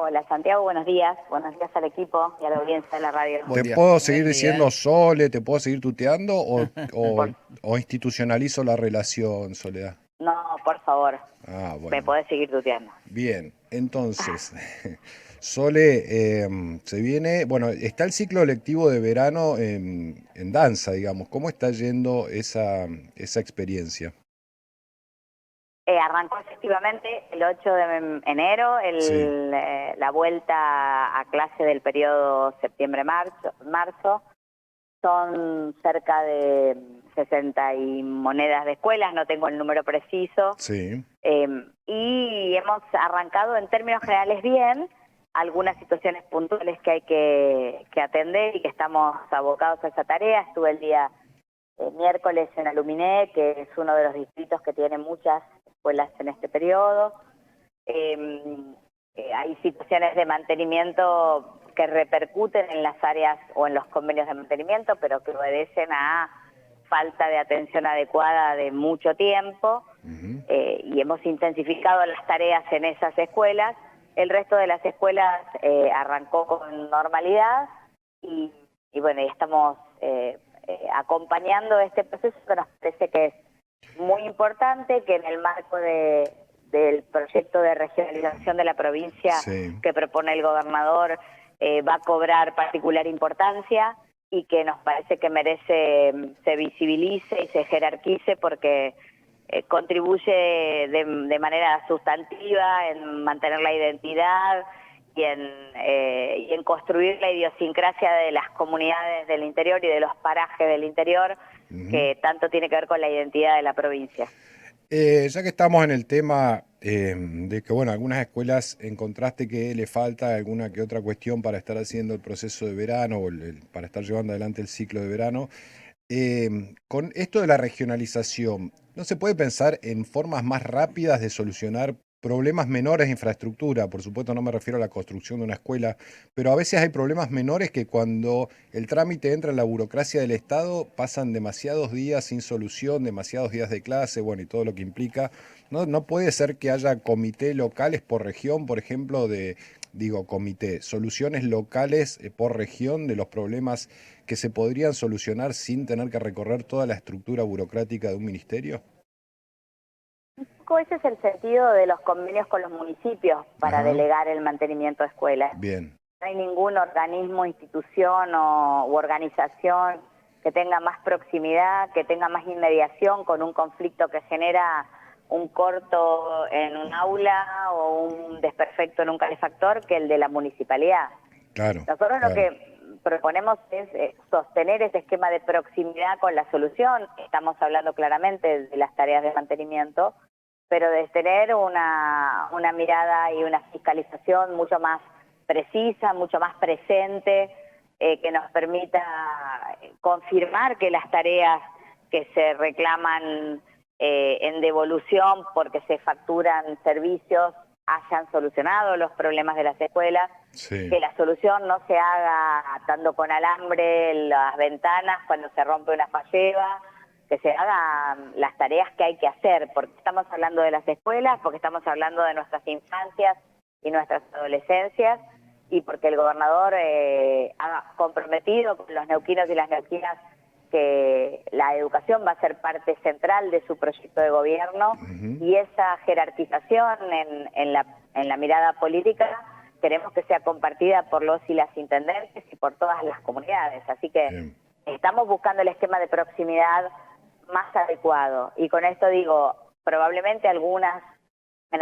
Hola Santiago, buenos días al equipo y a la audiencia de la radio. ¿Te Buen puedo seguir día. diciendo Sole, te puedo seguir tuteando Por- o institucionalizo la relación, Soledad? no, por favor, Ah, me bueno, podés seguir tuteando. bien. Entonces, Sole, se viene, bueno, está el ciclo lectivo de verano en danza, digamos. ¿Cómo está yendo esa experiencia? Arrancó efectivamente el 8 de enero Sí, la vuelta a clase del periodo septiembre-marzo. Son cerca de 60 y monedas de escuelas, no tengo el número preciso. sí, Y hemos arrancado en términos generales bien, algunas situaciones puntuales que hay que atender y que estamos abocados a esa tarea. Estuve el día miércoles en Aluminé, que es uno de los distritos que tiene muchas escuelas en este periodo. Hay situaciones de mantenimiento que repercuten en las áreas o en los convenios de mantenimiento, pero que obedecen a falta de atención adecuada de mucho tiempo, ujú, y hemos intensificado las tareas en esas escuelas. El resto de las escuelas arrancó con normalidad y bueno, y estamos acompañando este proceso que nos parece que es muy importante, que en el marco del proyecto de regionalización de la provincia sí. que propone el gobernador va a cobrar particular importancia y que nos parece que merece se visibilice y se jerarquice porque contribuye de manera sustantiva en mantener la identidad y en construir la idiosincrasia de las comunidades del interior y de los parajes del interior, Ujú. que tanto tiene que ver con la identidad de la provincia. Ya que estamos en el tema de que, bueno, algunas escuelas encontraste que le falta alguna que otra cuestión para estar haciendo el proceso de verano o para estar llevando adelante el ciclo de verano, con esto de la regionalización, ¿no se puede pensar en formas más rápidas de solucionar problemas menores de infraestructura? Por supuesto, no me refiero a la construcción de una escuela, pero a veces hay problemas menores que cuando el trámite entra en la burocracia del Estado pasan demasiados días sin solución, demasiados días de clase, bueno, y todo lo que implica. No puede ser que haya comités locales por región, por ejemplo, soluciones locales por región de los problemas que se podrían solucionar sin tener que recorrer toda la estructura burocrática de un ministerio? Ese es el sentido de los convenios con los municipios para Ajá, delegar el mantenimiento de escuelas. bien, No hay ningún organismo, institución u organización que tenga más proximidad, que tenga más inmediación con un conflicto que genera un corto en un aula o un desperfecto en un calefactor que el de la municipalidad. claro, Nosotros lo claro. que proponemos es sostener ese esquema de proximidad con la solución. Estamos hablando claramente de las tareas de mantenimiento, pero de tener una mirada y una fiscalización mucho más precisa, mucho más presente, que nos permita confirmar que las tareas que se reclaman en devolución porque se facturan servicios hayan solucionado los problemas de las escuelas, Sí, que la solución no se haga atando con alambre las ventanas cuando se rompe una falleba, que se hagan las tareas que hay que hacer, porque estamos hablando de las escuelas, porque estamos hablando de nuestras infancias y nuestras adolescencias, y porque el gobernador ha comprometido con los neuquinos y las neuquinas que la educación va a ser parte central de su proyecto de gobierno, ujú, y esa jerarquización en la mirada política queremos que sea compartida por los y las intendentes y por todas las comunidades. Así que bien, estamos buscando el esquema de proximidad más adecuado. Y con esto digo, probablemente en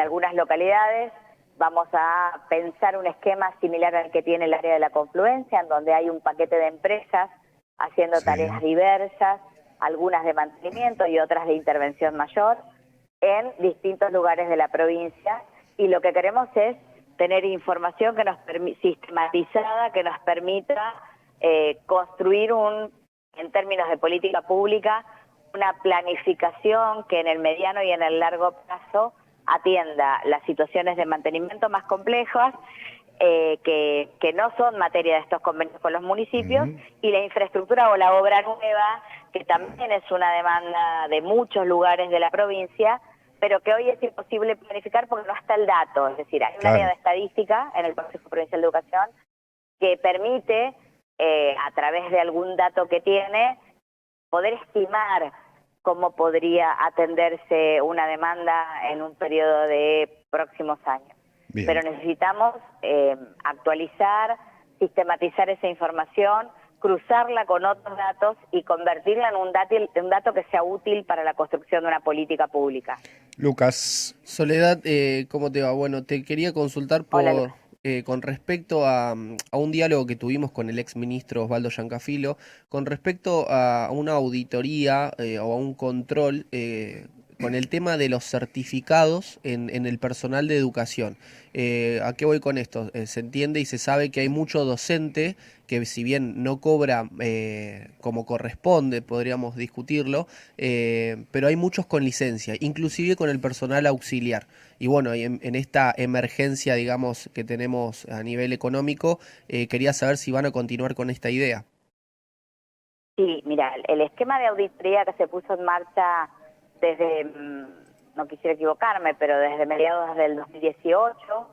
algunas localidades vamos a pensar un esquema similar al que tiene el área de la confluencia, en donde hay un paquete de empresas haciendo tareas sí, diversas, algunas de mantenimiento y otras de intervención mayor, en distintos lugares de la provincia. Y lo que queremos es tener información que nos sistematizada, que nos permita construir en términos de política pública, una planificación que en el mediano y en el largo plazo atienda las situaciones de mantenimiento más complejas, que no son materia de estos convenios con los municipios, ujú, y la infraestructura o la obra nueva, que también es una demanda de muchos lugares de la provincia, pero que hoy es imposible planificar porque no está el dato. Es decir, hay un área de estadística en el Consejo Provincial de Educación que permite, a través de algún dato que tiene, poder estimar cómo podría atenderse una demanda en un periodo de próximos años. Bien. Pero necesitamos actualizar, sistematizar esa información, cruzarla con otros datos y convertirla en un dato que sea útil para la construcción de una política pública. Lucas. Soledad, ¿cómo te va? Bueno, te quería consultar Hola. con respecto a un diálogo que tuvimos con el exministro Osvaldo Giancafilo, con respecto a una auditoría o a un control con el tema de los certificados en el personal de educación. ¿A qué voy con esto? Se entiende y se sabe que hay mucho docente que, si bien no cobra como corresponde, podríamos discutirlo, pero hay muchos con licencia, inclusive con el personal auxiliar. Y bueno, en esta emergencia, digamos, que tenemos a nivel económico, quería saber si van a continuar con esta idea. Sí, mira, el esquema de auditoría que se puso en marcha desde, no quisiera equivocarme, pero desde mediados del 2018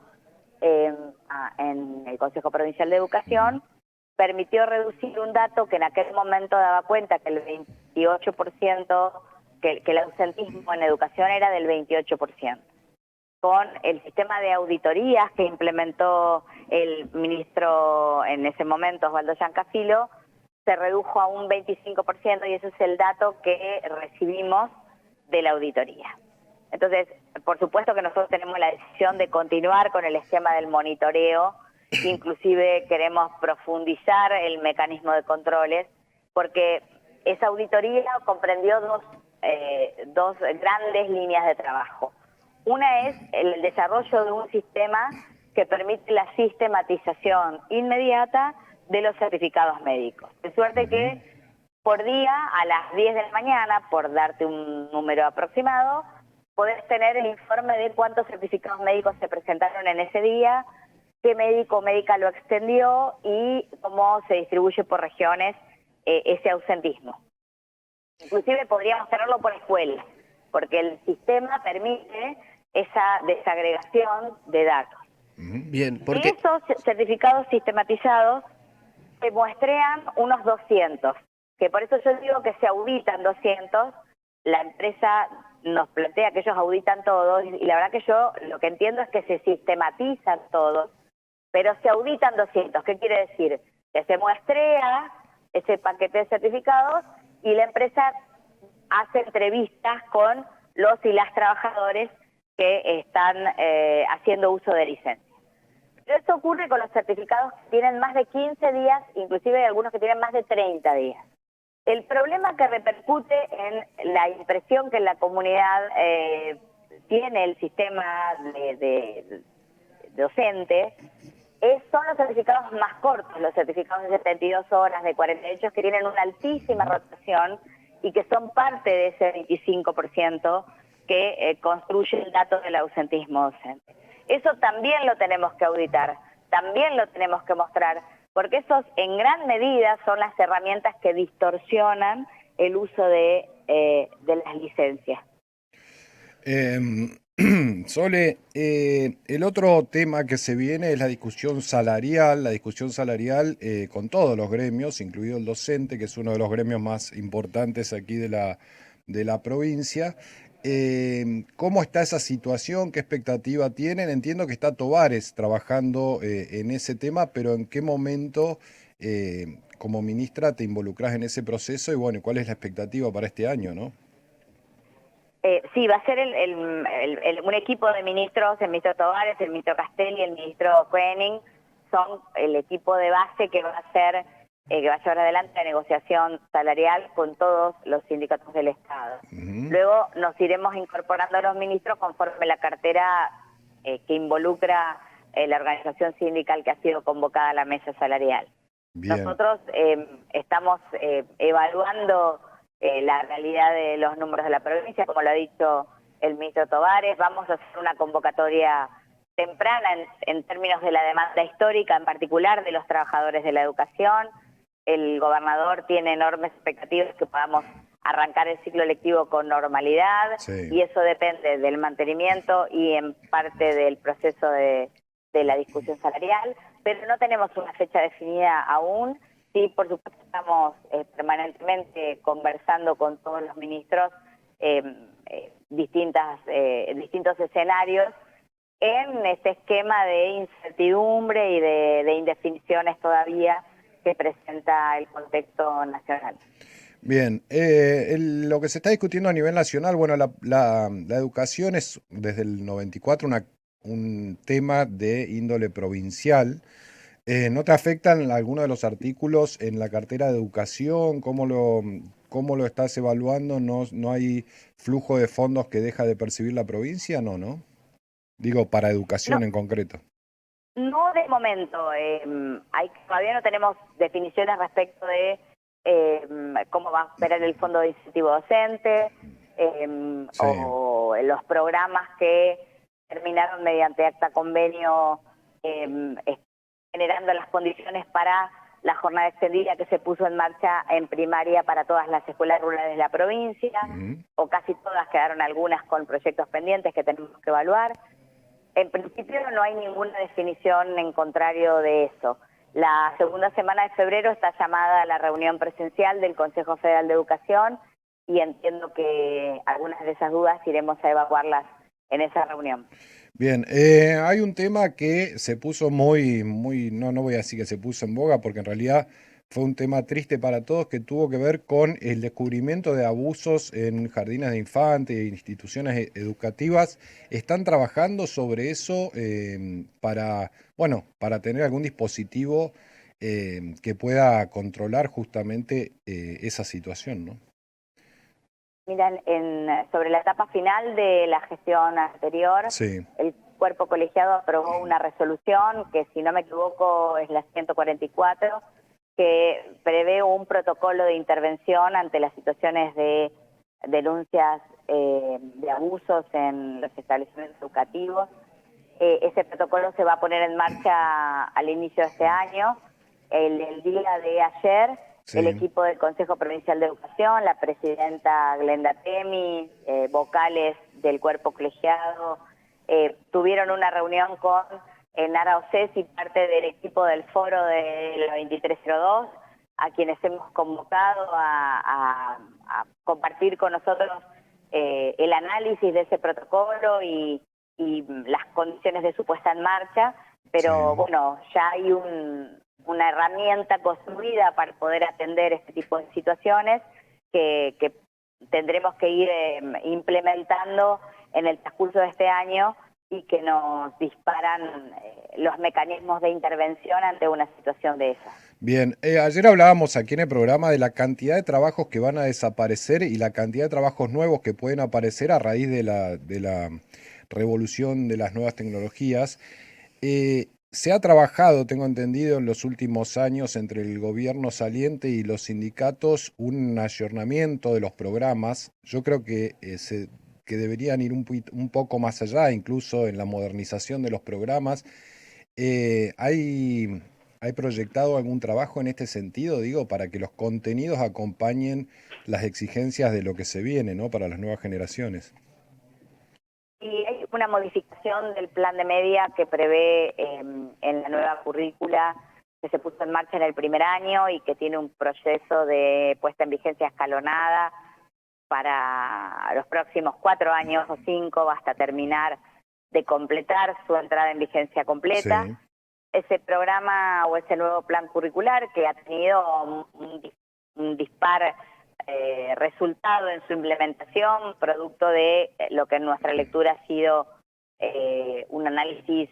en el Consejo Provincial de Educación, permitió reducir un dato que en aquel momento daba cuenta que el 28%, que el ausentismo en educación era del 28%. Con el sistema de auditorías que implementó el ministro en ese momento, Osvaldo Giancafilo, se redujo a un 25% y ese es el dato que recibimos de la auditoría. Entonces, por supuesto que nosotros tenemos la decisión de continuar con el esquema del monitoreo, inclusive queremos profundizar el mecanismo de controles, porque esa auditoría comprendió dos grandes líneas de trabajo. Una es el desarrollo de un sistema que permite la sistematización inmediata de los certificados médicos. De suerte que por día, a las 10 de la mañana, por darte un número aproximado, podés tener el informe de cuántos certificados médicos se presentaron en ese día, qué médico o médica lo extendió y cómo se distribuye por regiones ese ausentismo. Inclusive podríamos tenerlo por escuela, porque el sistema permite esa desagregación de datos. Bien, porque... De esos certificados sistematizados se muestrean unos 200, que por eso yo digo que se auditan 200, la empresa nos plantea que ellos auditan todos, y la verdad que yo lo que entiendo es que se sistematizan todos, pero se auditan 200. ¿Qué quiere decir? Que se muestrea ese paquete de certificados y la empresa hace entrevistas con los y las trabajadores que están haciendo uso de licencia. Pero esto ocurre con los certificados que tienen más de 15 días, inclusive hay algunos que tienen más de 30 días. El problema que repercute en la impresión que la comunidad tiene el sistema de docente son los certificados más cortos, los certificados de 72 horas, de 48, que tienen una altísima rotación y que son parte de ese 25% que construye el dato del ausentismo docente. Eso también lo tenemos que auditar, también lo tenemos que mostrar, porque esos en gran medida son las herramientas que distorsionan el uso de las licencias. Sole, el otro tema que se viene es la discusión salarial con todos los gremios, incluido el docente, que es uno de los gremios más importantes aquí de la provincia. ¿Cómo está esa situación? ¿Qué expectativa tienen? Entiendo que está Tovares trabajando en ese tema, pero ¿en qué momento como ministra te involucrás en ese proceso? Y bueno, ¿cuál es la expectativa para este año, no? Sí, va a ser un equipo de ministros, el ministro Tovares, el ministro Castelli y el ministro Koenig, son el equipo de base que va a hacer, que va a llevar adelante la negociación salarial con todos los sindicatos del Estado. Luego nos iremos incorporando a los ministros conforme la cartera que involucra la organización sindical que ha sido convocada a la mesa salarial. Bien. Nosotros estamos evaluando la realidad de los números de la provincia, como lo ha dicho el ministro Tovares. Vamos a hacer una convocatoria temprana en términos de la demanda histórica, en particular de los trabajadores de la educación. El gobernador tiene enormes expectativas que podamos arrancar el ciclo lectivo con normalidad, Sí. y eso depende del mantenimiento y en parte del proceso de la discusión salarial, pero no tenemos una fecha definida aún. Sí, por supuesto, estamos permanentemente conversando con todos los ministros distintos escenarios en este esquema de incertidumbre y de indefiniciones todavía que presenta el contexto nacional. Bien, lo que se está discutiendo a nivel nacional, bueno, la educación es desde el 94 un tema de índole provincial. ¿No te afectan algunos de los artículos en la cartera de educación? Cómo lo estás evaluando? ¿No hay flujo de fondos que deja de percibir la provincia? No, ¿no? Digo, para No, educación en concreto. no de momento. Todavía no tenemos definiciones respecto de cómo va a operar el fondo de incentivo docente Sí. o los programas que terminaron mediante acta convenio generando las condiciones para la jornada extendida que se puso en marcha en primaria para todas las escuelas rurales de la provincia, o casi todas, quedaron algunas con proyectos pendientes que tenemos que evaluar. En principio no hay ninguna definición en contrario de eso. La segunda semana de febrero está llamada a la reunión presencial del Consejo Federal de Educación y entiendo que algunas de esas dudas iremos a evacuarlas en esa reunión. Bien, hay un tema que se puso no voy a decir que se puso en boga, porque en realidad fue un tema triste para todos, que tuvo que ver con el descubrimiento de abusos en jardines de infantes e instituciones educativas. ¿Están trabajando sobre eso para tener algún dispositivo que pueda controlar justamente esa situación, ¿no? Mira, sobre la etapa final de la gestión anterior, Sí, el cuerpo colegiado aprobó una resolución que, si no me equivoco, es la 144, que prevé un protocolo de intervención ante las situaciones de denuncias de abusos en los establecimientos educativos. Ese protocolo se va a poner en marcha al inicio de este año. El día de ayer, el sí, equipo del Consejo Provincial de Educación, la presidenta Glenda Temi, vocales del cuerpo colegiado, tuvieron una reunión con Nara Océs y parte del equipo del foro de la 2302, a quienes hemos convocado a compartir con nosotros el análisis de ese protocolo y las condiciones de su puesta en marcha, pero sí. bueno, ya hay una herramienta construida para poder atender este tipo de situaciones que tendremos que ir implementando en el transcurso de este año y que nos disparan los mecanismos de intervención ante una situación de esa. Bien, ayer hablábamos aquí en el programa de la cantidad de trabajos que van a desaparecer y la cantidad de trabajos nuevos que pueden aparecer a raíz de la revolución de las nuevas tecnologías. Se ha trabajado, tengo entendido, en los últimos años entre el gobierno saliente y los sindicatos un ayornamiento de los programas. Yo creo que deberían ir un poco más allá, incluso en la modernización de los programas. ¿Hay proyectado algún trabajo en este sentido, digo, para que los contenidos acompañen las exigencias de lo que se viene, ¿no? Para las nuevas generaciones? Y hay una modificación del plan de media que prevé en la nueva currícula que se puso en marcha en el primer año y que tiene un proceso de puesta en vigencia escalonada para los próximos 4 años o 5, hasta terminar de completar su entrada en vigencia completa. Sí, Ese programa o ese nuevo plan curricular, que ha tenido un dispar resultado en su implementación, producto de lo que en nuestra lectura ha sido un análisis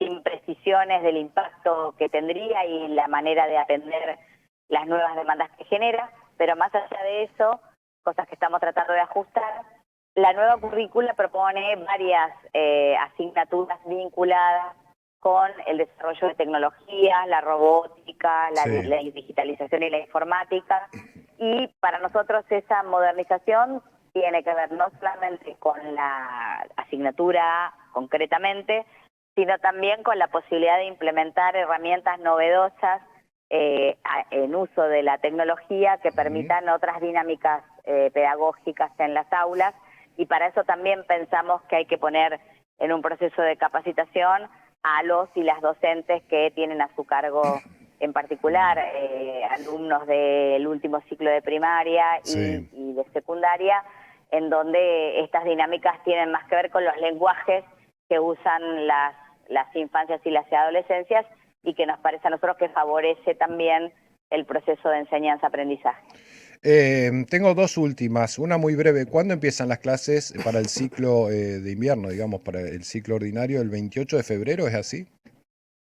sin precisiones del impacto que tendría y la manera de atender las nuevas demandas que genera, pero más allá de eso, cosas que estamos tratando de ajustar, la nueva currícula propone varias asignaturas vinculadas con el desarrollo de tecnologías, la robótica, la sí, digitalización y la informática. Y para nosotros esa modernización tiene que ver no solamente con la asignatura concretamente, sino también con la posibilidad de implementar herramientas novedosas en uso de la tecnología que permitan otras dinámicas pedagógicas en las aulas, y para eso también pensamos que hay que poner en un proceso de capacitación a los y las docentes que tienen a su cargo, en particular alumnos del último ciclo de primaria Sí. y de secundaria, en donde estas dinámicas tienen más que ver con los lenguajes que usan las infancias y las adolescencias, y que nos parece a nosotros que favorece también el proceso de enseñanza-aprendizaje. Tengo dos últimas, una muy breve. ¿Cuándo empiezan las clases para el ciclo de invierno, digamos, para el ciclo ordinario? ¿El 28 de febrero es así?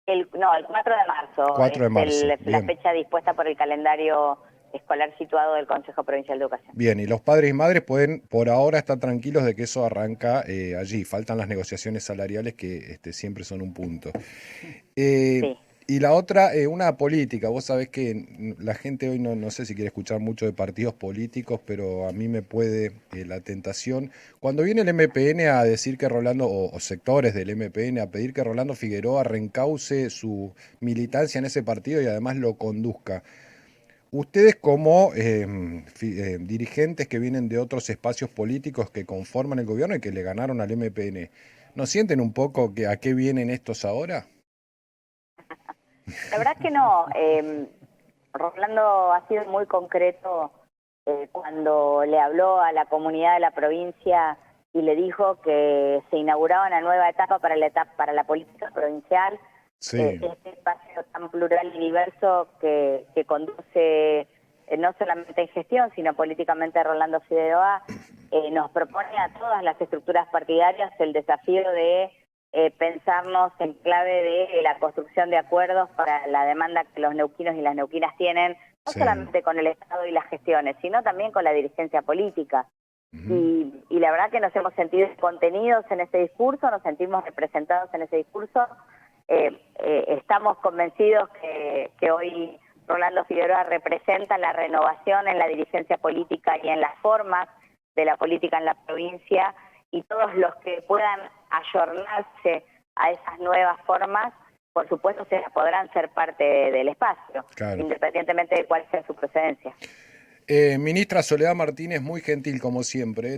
No, el 4 de marzo 4 de marzo, es la bien. fecha dispuesta por el calendario escolar situado del Consejo Provincial de Educación. Bien, y los padres y madres pueden por ahora estar tranquilos de que eso arranca allí. Faltan las negociaciones salariales que siempre son un punto. Eh, Sí. y la otra, una política. Vos sabés que la gente hoy no sé si quiere escuchar mucho de partidos políticos, pero a mí me puede la tentación. Cuando viene el MPN a decir que Rolando, o sectores del MPN, a pedir que Rolando Figueroa reencauce su militancia en ese partido y además lo conduzca. Ustedes como dirigentes que vienen de otros espacios políticos que conforman el gobierno y que le ganaron al MPN, ¿no sienten un poco que a qué vienen estos ahora? La verdad que no. Rolando ha sido muy concreto cuando le habló a la comunidad de la provincia y le dijo que se inauguraba una nueva etapa para la política provincial, Sí, este espacio tan plural y diverso que conduce no solamente en gestión, sino políticamente Rolando Figueroa, nos propone a todas las estructuras partidarias el desafío de pensarnos en clave de la construcción de acuerdos para la demanda que los neuquinos y las neuquinas tienen, no sí. solamente con el Estado y las gestiones, sino también con la dirigencia política. Ujú. Y la verdad que nos hemos sentido contenidos en ese discurso, nos sentimos representados en ese discurso. Estamos convencidos que hoy Rolando Figueroa representa la renovación en la dirigencia política y en las formas de la política en la provincia, y todos los que puedan ayornarse a esas nuevas formas, por supuesto, podrán ser parte del espacio, Claro. independientemente de cuál sea su procedencia. Ministra Soledad Martínez, muy gentil como siempre.